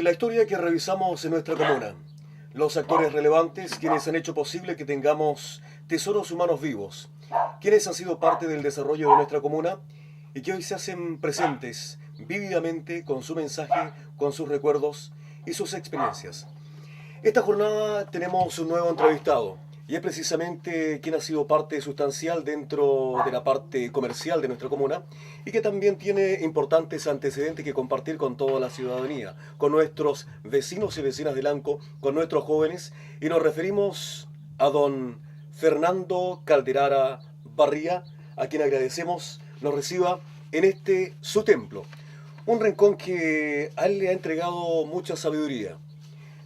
La historia que revisamos en nuestra comuna, los actores relevantes, quienes han hecho posible que tengamos tesoros humanos vivos, quienes han sido parte del desarrollo de nuestra comuna y que hoy se hacen presentes vívidamente con su mensaje, con sus recuerdos y sus experiencias. Esta jornada tenemos un nuevo entrevistado y es precisamente quien ha sido parte sustancial dentro de la parte comercial de nuestra comuna y que también tiene importantes antecedentes que compartir con toda la ciudadanía, con nuestros vecinos y vecinas de Lanco, con nuestros jóvenes, y nos referimos a don Fernando Calderara Barría, a quien agradecemos nos reciba en este su templo, un rincón que a él le ha entregado mucha sabiduría.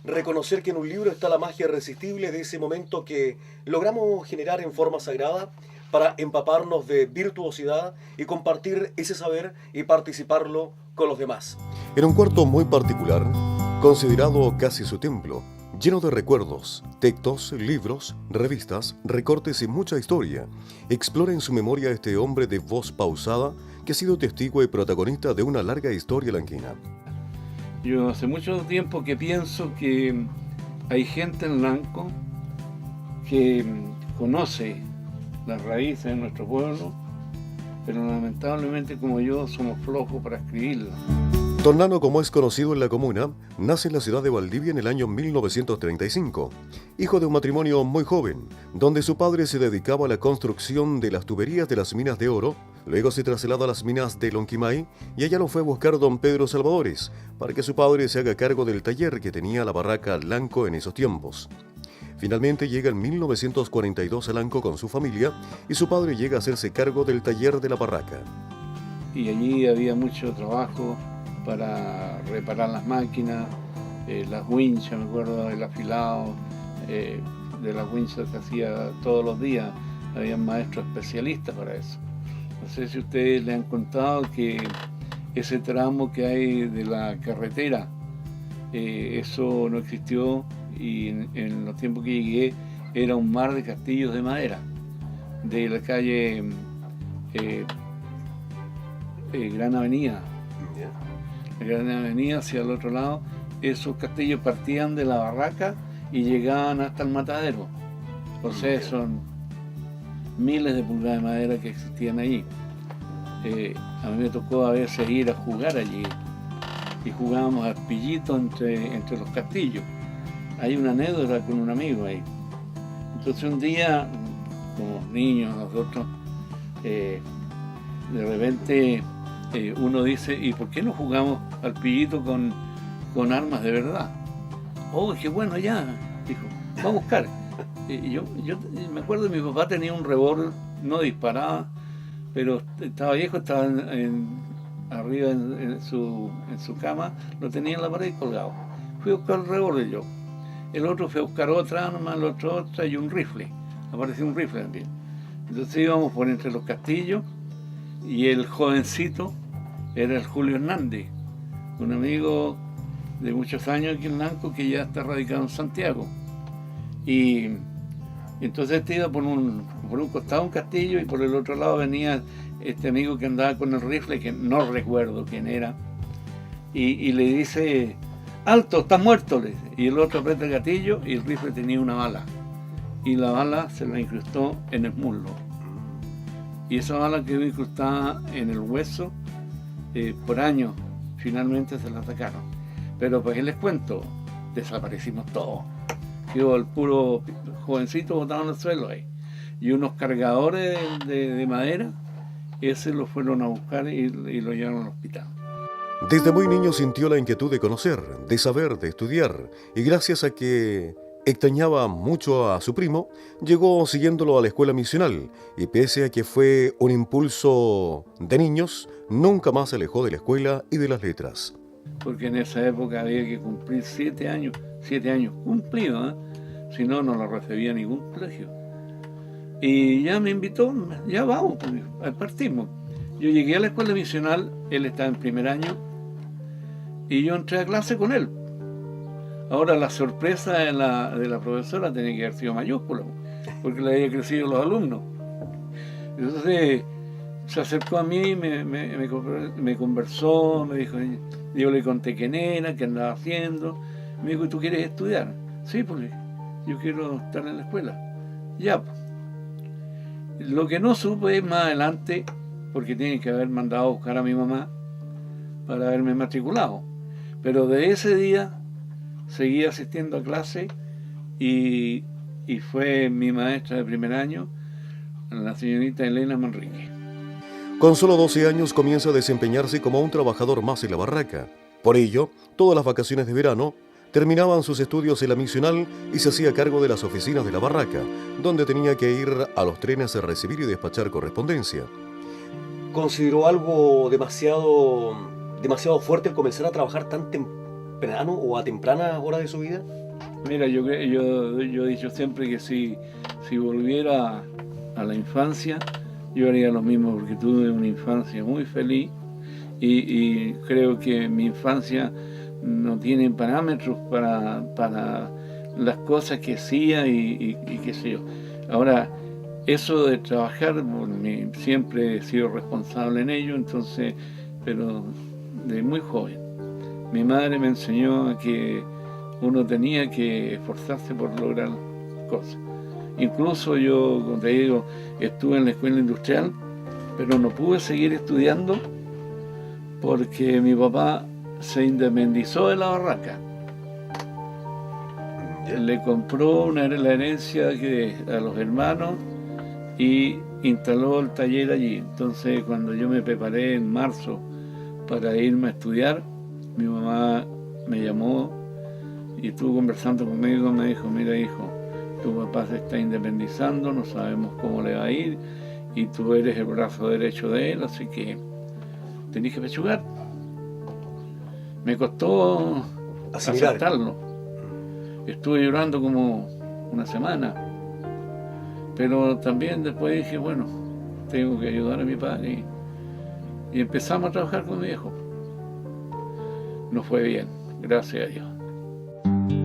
Reconocer que en un libro está la magia irresistible de ese momento que logramos generar en forma sagrada para empaparnos de virtuosidad y compartir ese saber y participarlo con los demás. En un cuarto muy particular, considerado casi su templo, lleno de recuerdos, textos, libros, revistas, recortes y mucha historia, explora en su memoria este hombre de voz pausada que ha sido testigo y protagonista de una larga historia lanquina. Yo hace mucho tiempo que pienso que hay gente en Lanco que conoce las raíces de nuestro pueblo, pero lamentablemente como yo somos flojos para escribirlas. Don Nano, como es conocido en la comuna, nace en la ciudad de Valdivia en el año 1935, hijo de un matrimonio muy joven, donde su padre se dedicaba a la construcción de las tuberías de las minas de oro. Luego se traslada a las minas de Lonquimay y allá lo fue a buscar don Pedro Salvadores para que su padre se haga cargo del taller que tenía la barraca Lanco en esos tiempos. Finalmente llega en 1942 a Lanco con su familia y su padre llega a hacerse cargo del taller de la barraca. Y allí había mucho trabajo para reparar las máquinas, las winchas, me acuerdo, el afilado de las winchas que hacía todos los días. Había maestros especialistas para eso. No sé si ustedes le han contado que ese tramo que hay de la carretera, eso no existió y en los tiempos que llegué era un mar de castillos de madera. De la calle Gran Avenida. La Gran Avenida hacia el otro lado, esos castillos partían de la barraca y llegaban hasta el matadero. O sea, son miles de pulgadas de madera que existían allí. A mí me tocó a veces ir a jugar allí y jugábamos al pillito entre los castillos. Hay una anécdota con un amigo ahí. Entonces un día, como niños nosotros, de repente uno dice, ¿y por qué no jugamos al pillito con armas de verdad? Oh, qué bueno, ya, dijo, va a buscar. Yo me acuerdo que mi papá tenía un revólver, no disparaba, pero estaba viejo, estaba arriba en su cama, lo tenía en la pared colgado. Fui a buscar el revólver yo. El otro fue a buscar otra arma, el otro otra y un rifle. Apareció un rifle también. Entonces íbamos por entre los castillos y el jovencito era el Julio Hernández, un amigo de muchos años aquí en Lanco que ya está radicado en Santiago. Y entonces este iba por un costado un castillo y por el otro lado venía este amigo que andaba con el rifle, que no recuerdo quién era, y le dice, alto, estás muerto, le dice. Y el otro aprieta el gatillo y el rifle tenía una bala, y la bala se la incrustó en el muslo, y esa bala quedó incrustada en el hueso por años. Finalmente se la sacaron, pero pues les cuento, desaparecimos todos. Quedó el puro jovencito botado en el suelo ahí. Y unos cargadores de madera, ese lo fueron a buscar y lo llevaron al hospital. Desde muy niño sintió la inquietud de conocer, de saber, de estudiar, y gracias a que extrañaba mucho a su primo, llegó siguiéndolo a la escuela misional, y pese a que fue un impulso de niños, nunca más se alejó de la escuela y de las letras. Porque en esa época había que cumplir 7 años cumplidos, si no, no lo recibía ningún colegio. Y ya me invitó, ya vamos, pues, partimos. Yo llegué a la escuela misional, él estaba en primer año, y yo entré a clase con él. Ahora la sorpresa de la profesora tenía que haber sido mayúscula, porque le había crecido los alumnos. Entonces se acercó a mí, me conversó, me dijo, yo le conté quién era, qué andaba haciendo. Me dijo, ¿tú quieres estudiar? Sí, pues yo quiero estar en la escuela. Ya, pues. Lo que no supe es más adelante, porque tiene que haber mandado a buscar a mi mamá para haberme matriculado. Pero de ese día seguí asistiendo a clase y fue mi maestra de primer año, la señorita Elena Manrique. Con solo 12 años comienza a desempeñarse como un trabajador más en la barraca. Por ello, todas las vacaciones de verano, terminaban sus estudios en la misional y se hacía cargo de las oficinas de la barraca, donde tenía que ir a los trenes a recibir y despachar correspondencia. ¿Consideró algo demasiado fuerte el comenzar a trabajar tan temprano o a temprana hora de su vida? Mira, yo he dicho siempre que si volviera a la infancia, yo haría lo mismo, porque tuve una infancia muy feliz y creo que mi infancia no tiene parámetros para las cosas que hacía y qué sé yo. Ahora, eso de trabajar, bueno, siempre he sido responsable en ello, entonces, pero de muy joven. Mi madre me enseñó a que uno tenía que esforzarse por lograr cosas. Incluso yo, como te digo, estuve en la escuela industrial, pero no pude seguir estudiando porque mi papá se independizó de la barraca. Le compró la herencia a los hermanos y instaló el taller allí. Entonces, cuando yo me preparé en marzo para irme a estudiar, mi mamá me llamó y estuvo conversando conmigo. Me dijo, mira hijo, tu papá se está independizando, no sabemos cómo le va a ir y tú eres el brazo derecho de él, así que tenés que pechugar. Me costó aceptarlo. Estuve llorando como una semana, pero también después dije, bueno, tengo que ayudar a mi padre y empezamos a trabajar con mi viejo. Nos fue bien, gracias a Dios.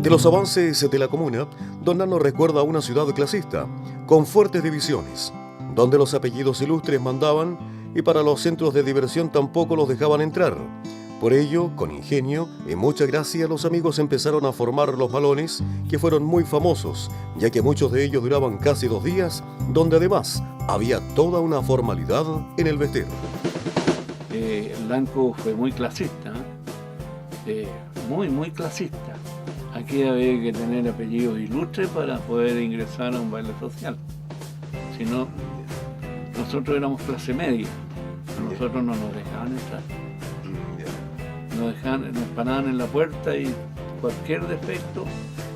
De los avances de la comuna, don Nano recuerda una ciudad clasista, con fuertes divisiones, donde los apellidos ilustres mandaban y para los centros de diversión tampoco los dejaban entrar. Por ello, con ingenio y mucha gracia, los amigos empezaron a formar los malones, que fueron muy famosos, ya que muchos de ellos duraban casi 2 días, donde además había toda una formalidad en el vestir. El Blanco fue muy clasista, muy clasista. Aquí había que tener apellidos ilustres para poder ingresar a un baile social. Si no, nosotros éramos clase media, a nosotros no nos dejaban entrar. Nos paraban en la puerta y cualquier defecto,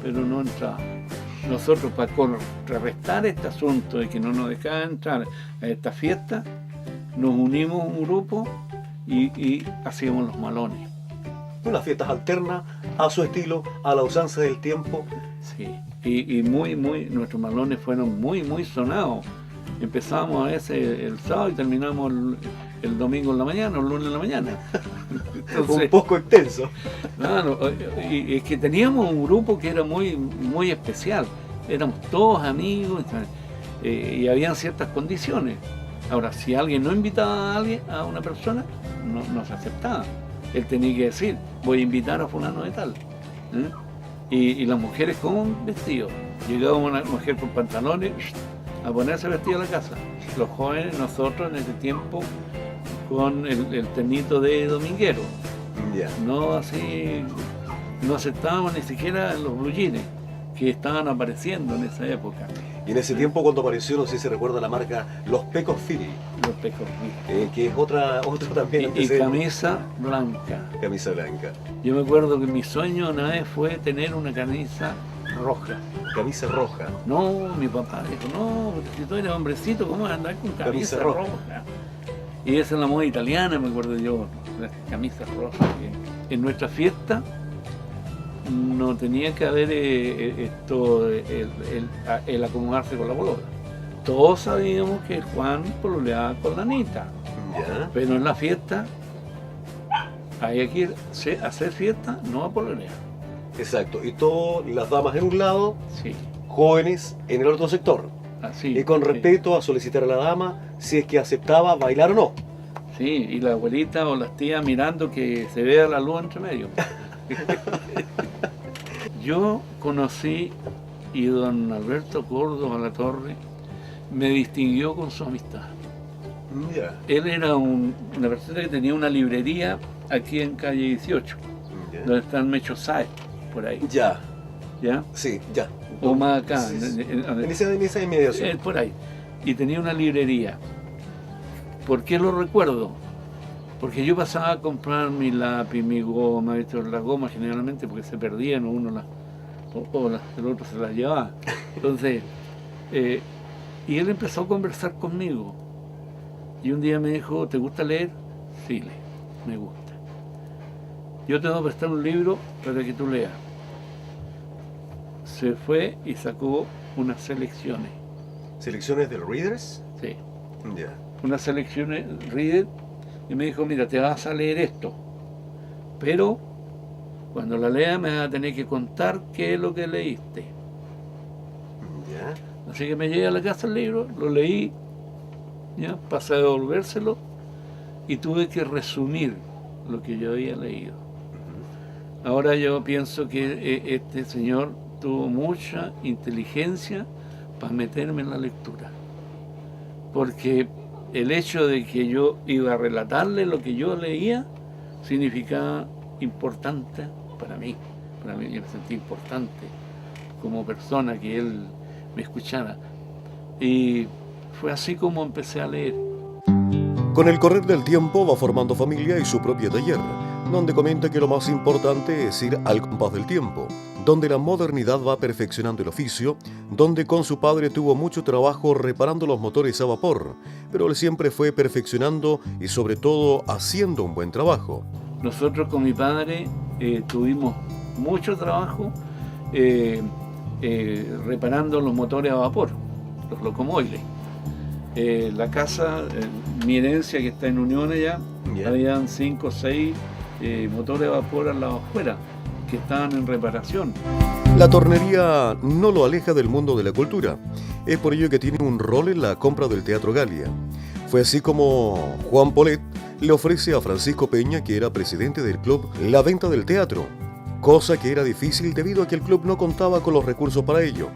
pero no entraban. Nosotros, para contrarrestar este asunto de que no nos dejaban entrar a esta fiesta, nos unimos un grupo y hacíamos los malones. Unas fiestas alternas a su estilo, a la usanza del tiempo. Sí, y nuestros malones fueron muy sonados. Empezábamos a veces el sábado y terminamos el domingo en la mañana o el lunes en la mañana. Entonces, un poco extenso. Claro, y es que teníamos un grupo que era muy especial. Éramos todos amigos y habían ciertas condiciones. Ahora, si alguien no invitaba a una persona, no se aceptaba. Él tenía que decir, voy a invitar a fulano de tal. Y las mujeres con un vestido. Llegaba una mujer con pantalones a ponerse vestida a la casa. Los jóvenes, nosotros en ese tiempo, con el ternito de dominguero. Yeah. No así, no aceptábamos ni siquiera los blue jeans que estaban apareciendo en esa época. Y en ese tiempo cuando apareció, no sé si se recuerda la marca Los Pecos Philly. Los Pecos Philly. Que es otro también. Y camisa blanca. Camisa blanca. Yo me acuerdo que mi sueño una vez fue tener una camisa roja. Camisa roja. No, mi papá dijo, no, si tú eres hombrecito, ¿cómo vas a andar con camisa roja? Y esa es la moda italiana, me acuerdo yo, las camisas rojas. En nuestra fiesta no tenía que haber el acomodarse con la polola. Todos sabíamos que Juan pololeaba con la Anita. ¿Ya? Pero en la fiesta hay que ir a hacer fiesta, no a pololear. Exacto, y todas las damas en un lado, sí, jóvenes en el otro sector. Así. con sí. respeto a solicitar a la dama si es que aceptaba bailar o no. Sí, y la abuelita o las tías mirando que se vea la luz entre medio. Yo conocí y don Alberto Córdoba Latorre me distinguió con su amistad. Ya. Él era una persona que tenía una librería aquí en calle 18, donde está el Mecho Sáez, por ahí, Ya, ¿ya? sí, ya. O más acá, Sí, sí. en- En esa inmediación. por ahí. Y tenía una librería. ¿Por qué lo recuerdo? Porque yo pasaba a comprar mi lápiz, mi goma, ¿viste? Las gomas generalmente porque se perdían o uno el otro se las llevaba. Entonces, y él empezó a conversar conmigo. Y un día me dijo, ¿te gusta leer? Sí, me gusta. Yo te voy a prestar un libro para que tú leas. Se fue y sacó unas selecciones. ¿Selecciones del Readers? Sí. Ya. Unas selecciones Reader y me dijo, mira, te vas a leer esto, pero cuando la leas me vas a tener que contar qué es lo que leíste. Ya. Así que me llegué a la casa el libro, lo leí, ya pasé a devolvérselo y tuve que resumir lo que yo había leído. Ahora yo pienso que este señor tuvo mucha inteligencia para meterme en la lectura, porque el hecho de que yo iba a relatarle lo que yo leía significaba importante para mí. Para mí yo me sentí importante como persona que él me escuchara. Y fue así como empecé a leer. Con el correr del tiempo va formando familia y su propio taller, donde comenta que lo más importante es ir al compás del tiempo, donde la modernidad va perfeccionando el oficio, donde con su padre tuvo mucho trabajo reparando los motores a vapor, pero él siempre fue perfeccionando y sobre todo haciendo un buen trabajo. Nosotros con mi padre tuvimos mucho trabajo reparando los motores a vapor, los locomóviles. La casa, mi herencia que está en Unión allá, Ya. habían 5 o 6 motores a vapor al lado afuera que estaban en reparación. La tornería no lo aleja del mundo de la cultura. Es por ello que tiene un rol en la compra del Teatro Galia. Fue así como Juan Polet le ofrece a Francisco Peña, que era presidente del club, la venta del teatro, cosa que era difícil debido a que el club no contaba con los recursos para ello.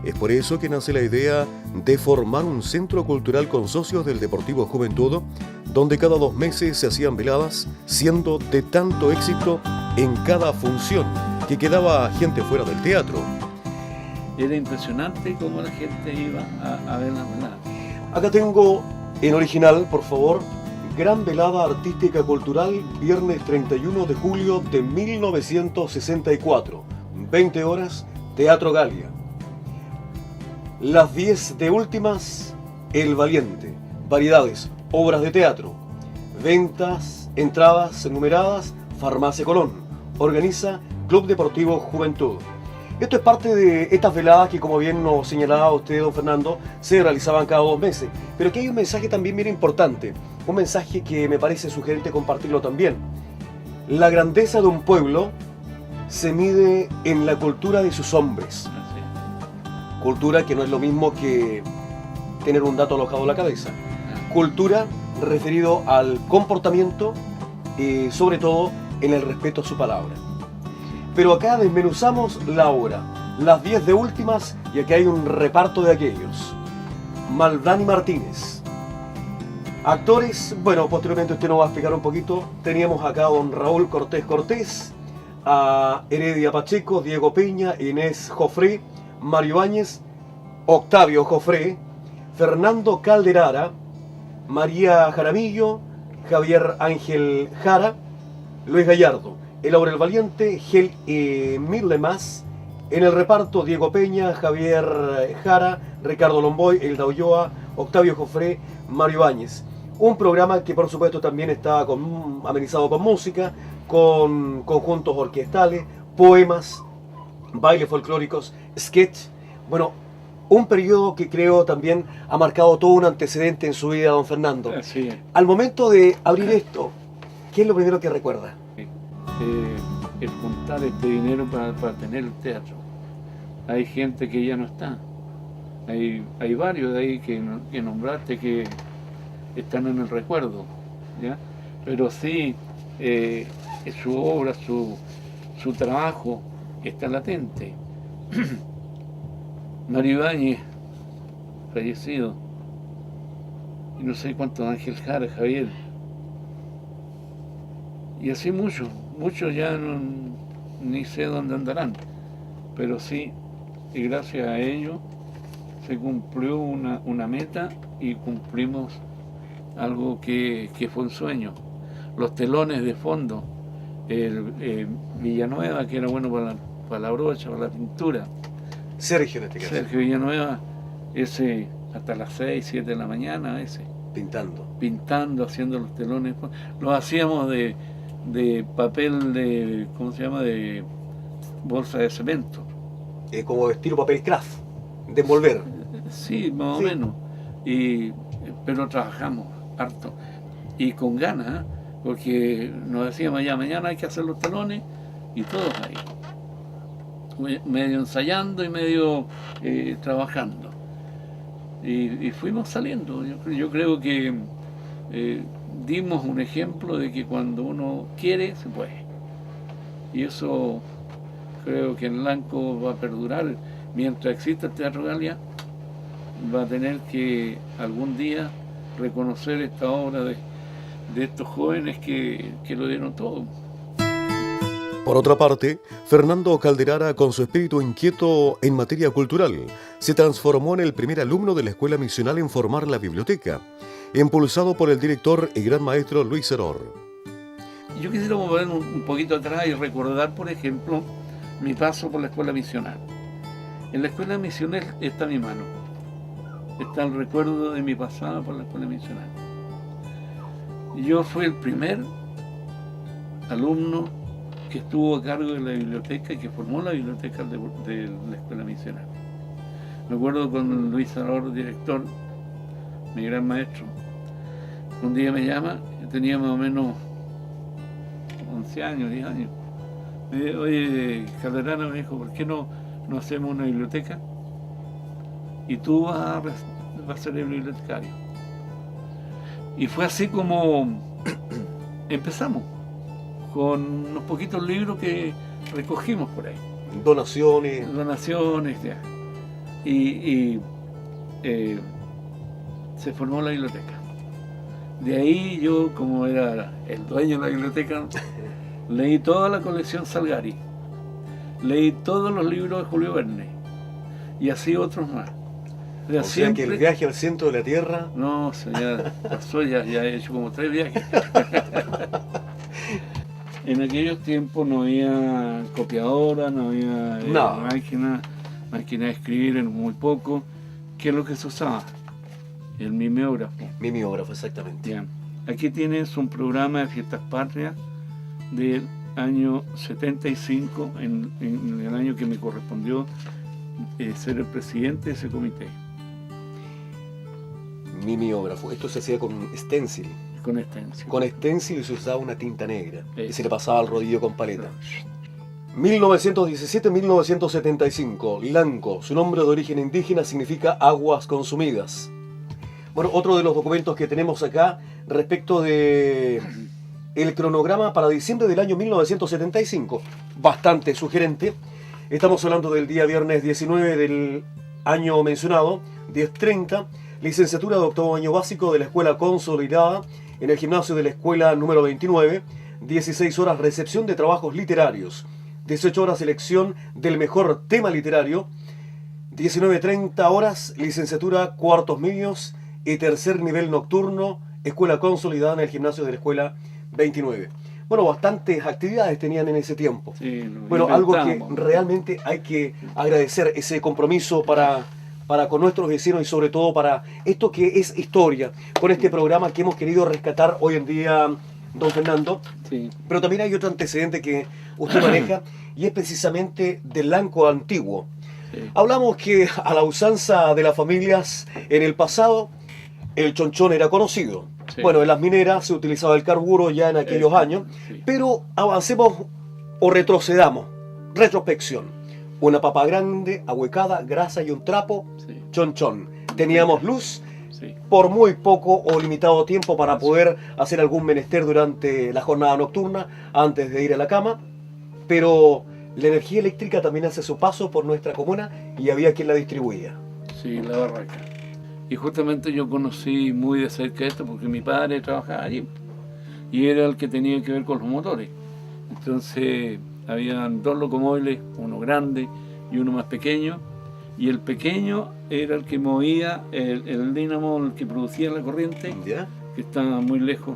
Es por eso que nace la idea de formar un centro cultural con socios del Deportivo Juventud, donde cada 2 meses se hacían veladas, siendo de tanto éxito en cada función que quedaba gente fuera del teatro. Era impresionante cómo la gente iba a ver las veladas. Acá tengo en original, por favor, Gran Velada Artística Cultural, viernes 31 de julio de 1964, 20 horas, Teatro Galia. Las 10 de últimas, El Valiente, variedades, obras de teatro, ventas, entradas numeradas, Farmacia Colón, organiza Club Deportivo Juventud. Esto es parte de estas veladas que, como bien nos señalaba usted, don Fernando, se realizaban cada 2 meses. Pero aquí hay un mensaje también bien importante, un mensaje que me parece sugerente compartirlo también. La grandeza de un pueblo se mide en la cultura de sus hombres. Así. Cultura que no es lo mismo que tener un dato alojado en la cabeza. Cultura referido al comportamiento y sobre todo en el respeto a su palabra. Pero acá desmenuzamos la obra, las 10 de últimas, y aquí hay un reparto de aquellos. Maldani Martínez. Actores, bueno, posteriormente usted nos va a explicar un poquito. Teníamos acá a don Raúl Cortés, a Heredia Pacheco, Diego Peña, Inés Jofré, Mario Áñez, Octavio Jofré, Fernando Calderara, María Jaramillo, Javier Ángel Jara, Luis Gallardo, el Aurel Valiente, Gel Midlemas. En el reparto, Diego Peña, Javier Jara, Ricardo Lomboy, Elda Ulloa, Octavio Jofré, Mario Áñez. Un programa que por supuesto también está amenizado con música, con conjuntos orquestales, poemas, bailes folclóricos, sketch. Bueno, un periodo que creo también ha marcado todo un antecedente en su vida, don Fernando. Así es. Al momento de abrir esto, ¿qué es lo primero que recuerda? El juntar este dinero para tener el teatro. Hay gente que ya no está. Hay varios de ahí que nombraste que están en el recuerdo, ¿ya? Pero sí, su obra, su trabajo está latente. Mario Ibáñez, fallecido, y no sé cuántos, Ángel Jara, Javier, y así muchos ya ni sé dónde andarán, pero sí, y gracias a ello se cumplió una meta y cumplimos algo que fue un sueño. Los telones de fondo, Villanueva, que era bueno para la brocha, para la pintura. Sergio en este caso. Sergio Villanueva, ese hasta las 6, 7 de la mañana, pintando, haciendo los telones. Los hacíamos de papel de, ¿cómo se llama?, de bolsa de cemento. Como estilo papel craft, de envolver. Sí, más o menos. Pero trabajamos harto y con ganas, porque nos decíamos ya mañana hay que hacer los telones, y todos ahí, medio ensayando y medio trabajando, y fuimos saliendo. Yo creo que dimos un ejemplo de que cuando uno quiere se puede, y eso creo que en Lanco va a perdurar mientras exista el Teatro Galia. Va a tener que algún día reconocer esta obra de estos jóvenes que lo dieron todo. Por otra parte, Fernando Calderara, con su espíritu inquieto en materia cultural, se transformó en el primer alumno de la Escuela Misional en formar la biblioteca, impulsado por el director y gran maestro Luis Seror. Yo quisiera volver un poquito atrás y recordar, por ejemplo, mi paso por la Escuela Misional. En la Escuela Misional está mi mano. Está el recuerdo de mi pasada por la Escuela Misional. Yo fui el primer alumno que estuvo a cargo de la biblioteca y que formó la biblioteca de la Escuela Misional. Me acuerdo con Luis Salor, director, mi gran maestro. Un día me llama, yo tenía más o menos 11 años, 10 años. Me dijo, oye, Calderana, me dijo, ¿por qué no hacemos una biblioteca? Y tú vas a ser el bibliotecario. Y fue así como empezamos, con unos poquitos libros que recogimos por ahí. Donaciones, ya. Y se formó la biblioteca. De ahí yo, como era el dueño de la biblioteca, leí toda la colección Salgari, leí todos los libros de Julio Verne, y así otros más. O sea que el viaje al centro de la Tierra... No, ya pasó, ya he hecho como 3 viajes. En aquellos tiempos no había copiadora, no había máquina de escribir, en muy poco. ¿Qué es lo que se usaba? El mimeógrafo. Mimeógrafo, exactamente. Ya. Aquí tienes un programa de fiestas patrias del año 75, en el año que me correspondió ser el presidente de ese comité. Mimeógrafo. Esto se hacía con stencil. Con stencil. Con stencil, y se usaba una tinta negra. Y se le pasaba al rodillo con paleta. 1917-1975. Lanco. Su nombre de origen indígena significa aguas consumidas. Bueno, otro de los documentos que tenemos acá respecto de el cronograma para diciembre del año 1975. Bastante sugerente. Estamos hablando del día viernes 19 del año mencionado, 10:30. Licenciatura de octavo año básico de la Escuela Consolidada en el gimnasio de la Escuela número 29. 16 horas recepción de trabajos literarios. 18 horas elección del mejor tema literario. 19:30 horas licenciatura cuartos medios y tercer nivel nocturno, Escuela Consolidada en el gimnasio de la Escuela 29. Bueno, bastantes actividades tenían en ese tiempo. Sí, bueno, algo que realmente hay que agradecer, ese compromiso para con nuestros vecinos y sobre todo para esto que es historia, con este programa que hemos querido rescatar hoy en día, don Fernando. Sí. Pero también hay otro antecedente que usted maneja y es precisamente del Lanco antiguo. Sí. Hablamos que a la usanza de las familias en el pasado, el chonchón era conocido. Sí. Bueno, en las mineras se utilizaba el carburo ya en aquellos años, sí. Pero avancemos o retrocedamos. Retrospección. Una papa grande, ahuecada, grasa y un trapo, sí. chon chon. Teníamos luz Sí. por muy poco o limitado tiempo para poder hacer algún menester durante la jornada nocturna antes de ir a la cama, pero la energía eléctrica también hace su paso por nuestra comuna y había quien la distribuía. Sí, la barraca. Y justamente yo conocí muy de cerca esto porque mi padre trabajaba allí y era el que tenía que ver con los motores. Entonces habían dos locomóviles, uno grande y uno más pequeño, y el pequeño era el que movía el dínamo, el que producía la corriente, ¿Ya? que estaba muy lejos,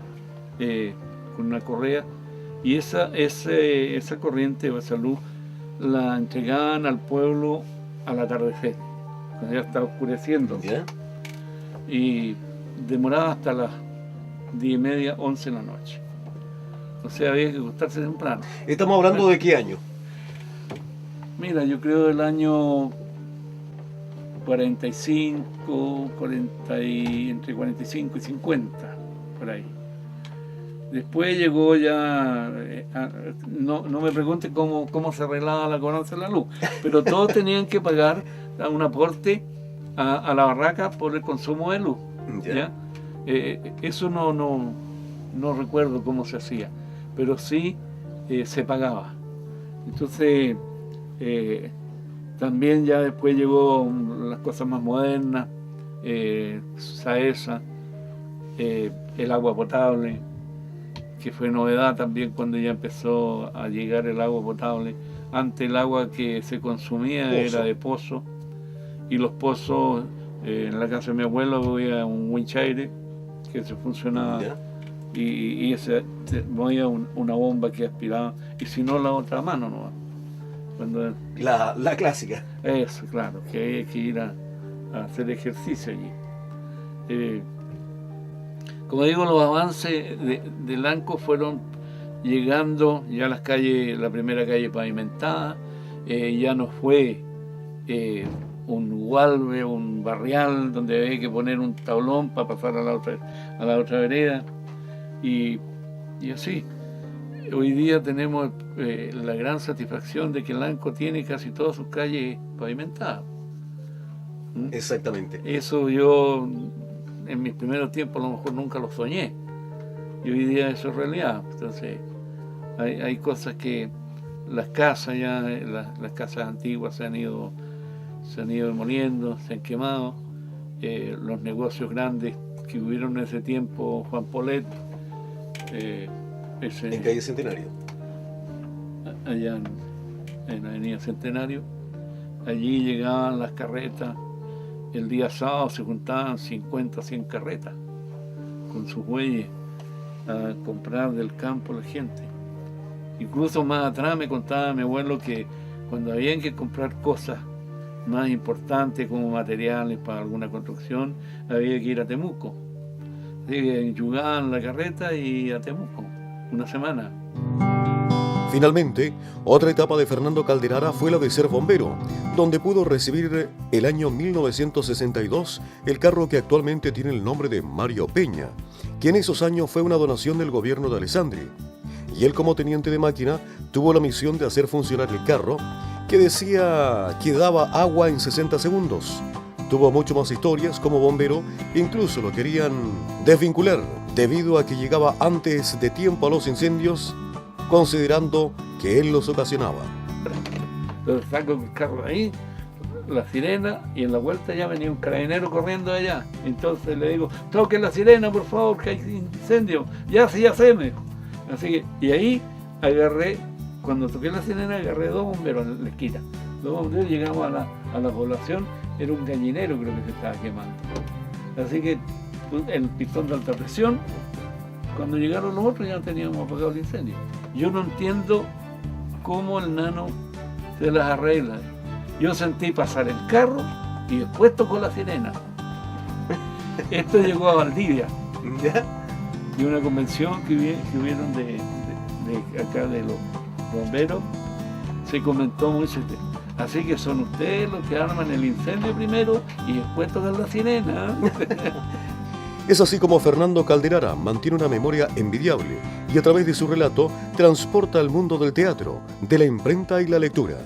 con una correa, y esa corriente o esa luz la entregaban al pueblo al atardecer, cuando ya estaba oscureciendo, ¿Ya? y demoraba hasta las 10:30, 11 de la noche. O sea, había que acostarse temprano. ¿Estamos hablando de qué año? Mira, yo creo del año 45, entre 45 y 50, por ahí. Después llegó ya, no me pregunte cómo se arreglaba la cobranza de la luz, pero todos tenían que pagar un aporte a la barraca por el consumo de luz. Ya. ¿Ya? Eso no recuerdo cómo se hacía, pero sí se pagaba. Entonces, también ya después llegó las cosas más modernas, SAESA, el agua potable, que fue novedad también cuando ya empezó a llegar el agua potable. Antes el agua que se consumía era de pozo, y los pozos, en la casa de mi abuelo había un winchaire que se funcionaba, ¿Ya? y ese movía una bomba que aspiraba, y si no la otra mano no. Cuando La clásica. eso, claro, que hay que ir a hacer ejercicio allí. Como digo, los avances de Lanco fueron llegando ya a las calles, la primera calle pavimentada, ya no fue un gualbe, un barrial donde había que poner un tablón para pasar a la otra vereda, y así. Hoy día tenemos la gran satisfacción de que Lanco tiene casi todas sus calles pavimentadas. Exactamente. Eso yo en mis primeros tiempos a lo mejor nunca lo soñé, y hoy día eso es realidad. Entonces hay cosas que las casas ya, las casas antiguas se han ido demoliendo, se han quemado. Los negocios grandes que hubieron en ese tiempo, Juan Polet, En calle Centenario. allá en la avenida Centenario, allí llegaban las carretas. El día sábado se juntaban 50, 100 carretas con sus bueyes a comprar del campo la gente. Incluso más atrás me contaba mi abuelo que cuando habían que comprar cosas más importantes como materiales para alguna construcción, había que ir a Temuco. Así que enchugaban la carreta y a Temuco, una semana. Finalmente, otra etapa de Fernando Calderara fue la de ser bombero, donde pudo recibir el año 1962 el carro que actualmente tiene el nombre de Mario Peña, que en esos años fue una donación del gobierno de Alessandri. Y él, como teniente de máquina, tuvo la misión de hacer funcionar el carro, que decía que daba agua en 60 segundos. Tuvo mucho más historias como bombero, incluso lo querían desvincular, debido a que llegaba antes de tiempo a los incendios, considerando que él los ocasionaba. Entonces saco el carro de ahí, la sirena, y en la vuelta ya venía un carabinero corriendo allá. Entonces le digo, toque la sirena por favor, que hay incendio. Ya sé, me dijo. Así que, y ahí agarré, cuando toqué la sirena, agarré dos bomberos en la esquina. Dos bomberos, llegamos a la población, era un gallinero creo que se estaba quemando. Así que el pistón de alta presión, cuando llegaron los otros ya no teníamos apagado el incendio. Yo no entiendo cómo el nano se las arregla. Yo sentí pasar el carro y después tocó la sirena. Esto llegó a Valdivia. ¿Ya? Y una convención que hubieron de acá de los bomberos, se comentó mucho. Así que son ustedes los que arman el incendio primero y después tocan la sirena. Es así como Fernando Calderara mantiene una memoria envidiable y a través de su relato transporta al mundo del teatro, de la imprenta y la lectura.